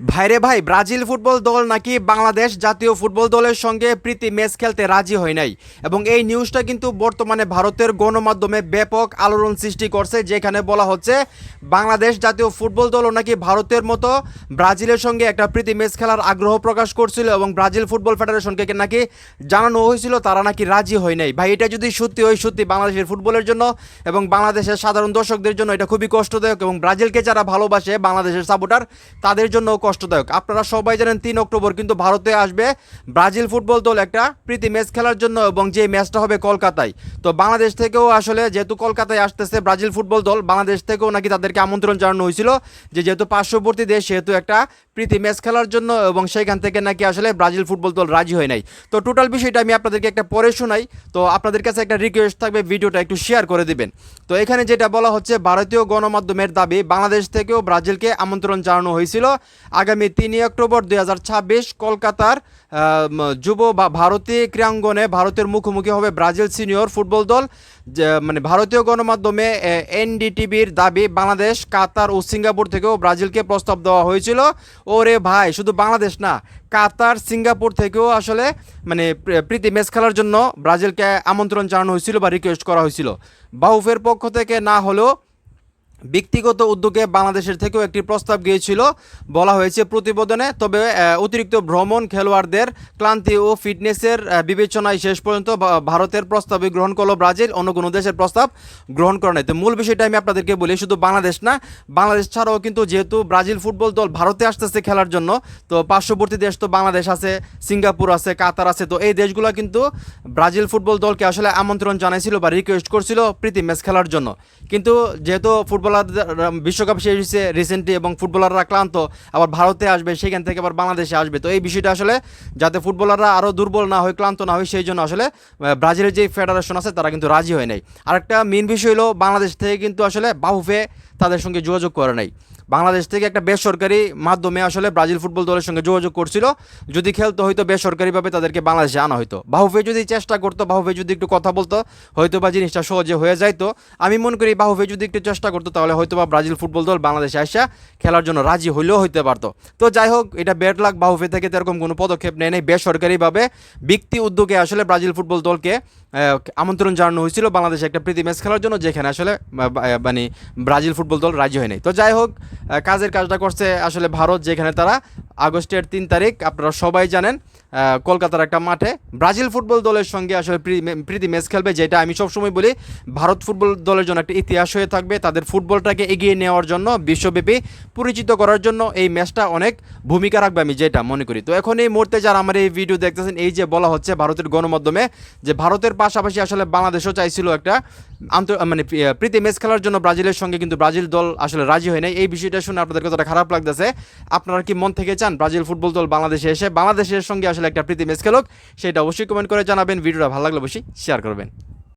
ভাইরে ভাই, Brazil football দল নাকি বাংলাদেশ জাতীয় ফুটবল দলের সঙ্গে প্রীতি ম্যাচ খেলতে রাজি হয় নাই। এবং এই নিউজটা কিন্তু বর্তমানে ভারতের গণমাধ্যমে ব্যাপক আলোড়ন সৃষ্টি করছে, যেখানে বলা হচ্ছে বাংলাদেশ জাতীয় ফুটবল দলও নাকি ভারতের মতো ব্রাজিলের সঙ্গে একটা প্রীতি ম্যাচ খেলার আগ্রহ প্রকাশ করছিল এবং ব্রাজিল ফুটবল ফেডারেশনকে নাকি জানানো হয়েছিল তারা নাকি রাজি হয় নাই। ভাই, এটা যদি সত্যি হয়, সত্যি বাংলাদেশের ফুটবলের জন্য এবং বাংলাদেশের সাধারণ দর্শকদের জন্য এটা খুবই কষ্টদায়ক এবং ব্রাজিলকে যারা ভালোবাসে বাংলাদেশের সাপোর্টার তাদের জন্য কষ্টদায়ক। আপনারা সবাই জানেন 3 অক্টোবর কিন্তু ভারতে আসবে ব্রাজিল ফুটবল দল একটা প্রীতি ম্যাচ খেলার জন্য এবং যে ম্যাচটা হবে কলকাতায়। তো বাংলাদেশ থেকেও আসলে যেহেতু কলকাতায় আসতেছে ব্রাজিল ফুটবল দল, বাংলাদেশ থেকেও নাকি তাদেরকে আমন্ত্রণ জানানো হয়েছিল যে যেহেতু পার্শ্ববর্তী দেশ সেহেতু একটা প্রীতি ম্যাচ খেলার জন্য, এবং সেখান থেকে নাকি আসলে ব্রাজিল ফুটবল দল রাজি হয় নাই। তো টোটাল বিষয়টা আমি আপনাদেরকে একটা পরে শোনাই। তো আপনাদের কাছে একটা রিকোয়েস্ট থাকবে, ভিডিওটা একটু শেয়ার করে দিবেন। তো এখানে যেটা বলা হচ্ছে, ভারতীয় গণমাধ্যমের দাবি বাংলাদেশ থেকেও ব্রাজিলকে আমন্ত্রণ জানানো হয়েছিল আগামী 3 অক্টোবর 2026 কলকাতার যুব বা ভারতীয় ক্রীড়াঙ্গনে ভারতের মুখোমুখি হবে ব্রাজিল সিনিয়র ফুটবল দল। মানে ভারতীয় গণমাধ্যমে এনডিটিভির দাবি বাংলাদেশ, কাতার ও সিঙ্গাপুর থেকেও ব্রাজিলকে প্রস্তাব দেওয়া হয়েছিল। ওরে ভাই, শুধু বাংলাদেশ না, কাতার সিঙ্গাপুর থেকেও আসলে মানে প্রীতি ম্যাচ খেলার জন্য ব্রাজিলকে আমন্ত্রণ জানানো হয়েছিল বা রিকোয়েস্ট করা হয়েছিল। বাহুফের পক্ষ থেকে না হলেও ব্যক্তিগত উদ্যোগে বাংলাদেশের থেকেও একটি প্রস্তাব গিয়েছিল বলা হয়েছে প্রতিবেদনে। তবে অতিরিক্ত ভ্রমণ, খেলোয়াড়দের ক্লান্তি ও ফিটনেসের বিবেচনায় শেষ পর্যন্ত ভারতের প্রস্তাবে গ্রহণ করলো ব্রাজিল, অন্য কোনো দেশের প্রস্তাব গ্রহণ করে নাই। তো মূল বিষয়টা আমি আপনাদেরকে বলি, শুধু বাংলাদেশ না, বাংলাদেশ ছাড়াও কিন্তু যেহেতু ব্রাজিল ফুটবল দল ভারতে আসতেছে খেলার জন্য, তো পার্শ্ববর্তী দেশ তো বাংলাদেশ আছে, সিঙ্গাপুর আছে, কাতার আছে, তো এই দেশগুলো কিন্তু ব্রাজিল ফুটবল দলকে আসলে আমন্ত্রণ জানাইছিল বা রিকোয়েস্ট করছিল প্রীতি ম্যাচ খেলার জন্য। কিন্তু যেহেতু ফুটবলার বিশ্বকাপ শেষ হয়েছে রিসেন্টলি এবং ফুটবলাররা ক্লান্ত, আবার ভারতে আসবে, সেখান থেকে আবার বাংলাদেশে আসবে, তো এই বিষয়টা আসলে যাতে ফুটবলাররা আরও দুর্বল না হয়, ক্লান্ত না হয়, সেই জন্য আসলে ব্রাজিলের যে ফেডারেশন আছে তারা কিন্তু রাজি হয় নাই। আরেকটা মেন বিষয় হলো, বাংলাদেশ থেকে কিন্তু আসলে বাহুফে তাদের সঙ্গে যোগাযোগ করে নাই। বাংলাদেশ থেকে একটা বেসরকারি মাধ্যমে আসলে ব্রাজিল ফুটবল দলের সঙ্গে যোগাযোগ করছিল, যদি খেলতে হয়তো বেসরকারিভাবে তাদেরকে বাংলাদেশে আনা হয়তো। বাহুফে যদি চেষ্টা করতো, বাহুফে যদি একটু কথা বলতো, হয়তো বা জিনিসটা সহজে হয়ে যাইতো। আমি মনে করি বাহুফে যদি একটু চেষ্টা করতো তাহলে হয়তো বা ব্রাজিল ফুটবল দল বাংলাদেশে আসা খেলার জন্য রাজি হইলেও হইতে পারতো। তো যাই হোক, এটা ব্যাড লাক, বাহুফে থেকে এরকম কোনো পদক্ষেপ নেয় নাই। বেসরকারিভাবে ব্যক্তি উদ্যোগে আসলে ব্রাজিল ফুটবল দলকে আমন্ত্রণ জানানো হয়েছিল বাংলাদেশে একটা প্রীতি ম্যাচ খেলার জন্য, যেখানে আসলে মানে ব্রাজিল ফুটবল দল রাজি হয় নাই। তো যাই হোক, কাজের কাজটা করছে আসলে ভারত, যেখানে তারা আগস্টের 3 তারিখ আপনারা সবাই জানেন কলকাতার একটা মাঠে ব্রাজিল ফুটবল দলের সঙ্গে আসলে প্রীতি ম্যাচ খেলবে, যেটা আমি সবসময় বলি ভারত ফুটবল দলের জন্য একটা ইতিহাস হয়ে থাকবে। তাদের ফুটবলটাকে এগিয়ে নেওয়ার জন্য, বিশ্বব্যাপী পরিচিত করার জন্য এই ম্যাচটা অনেক ভূমিকা রাখবে, আমি যেটা মনে করি। তো এখন এই মুহূর্তে যারা আমার এই ভিডিও দেখতেছেন, এই যে বলা হচ্ছে ভারতের গণমাধ্যমে যে ভারতের পাশাপাশি আসলে বাংলাদেশও চাইছিল একটা মানে প্রীতি ম্যাচ খেলার জন্য ব্রাজিলের সঙ্গে, কিন্তু ব্রাজিল দল আসলে রাজি হয় নাই। এই বিষয়টা শুনে আপনাদের কতটা খারাপ লাগতেছে? আপনারা কি মন থেকে চান ব্রাজিল ফুটবল দল বাংলাদেশে এসে বাংলাদেশের সঙ্গে আসলে একটা প্রীতি ম্যাচ খেলুক? সেটা অবশ্যই কমেন্ট করে জানাবেন। ভিডিওটা ভালো লাগলে অবশ্যই শেয়ার করবেন।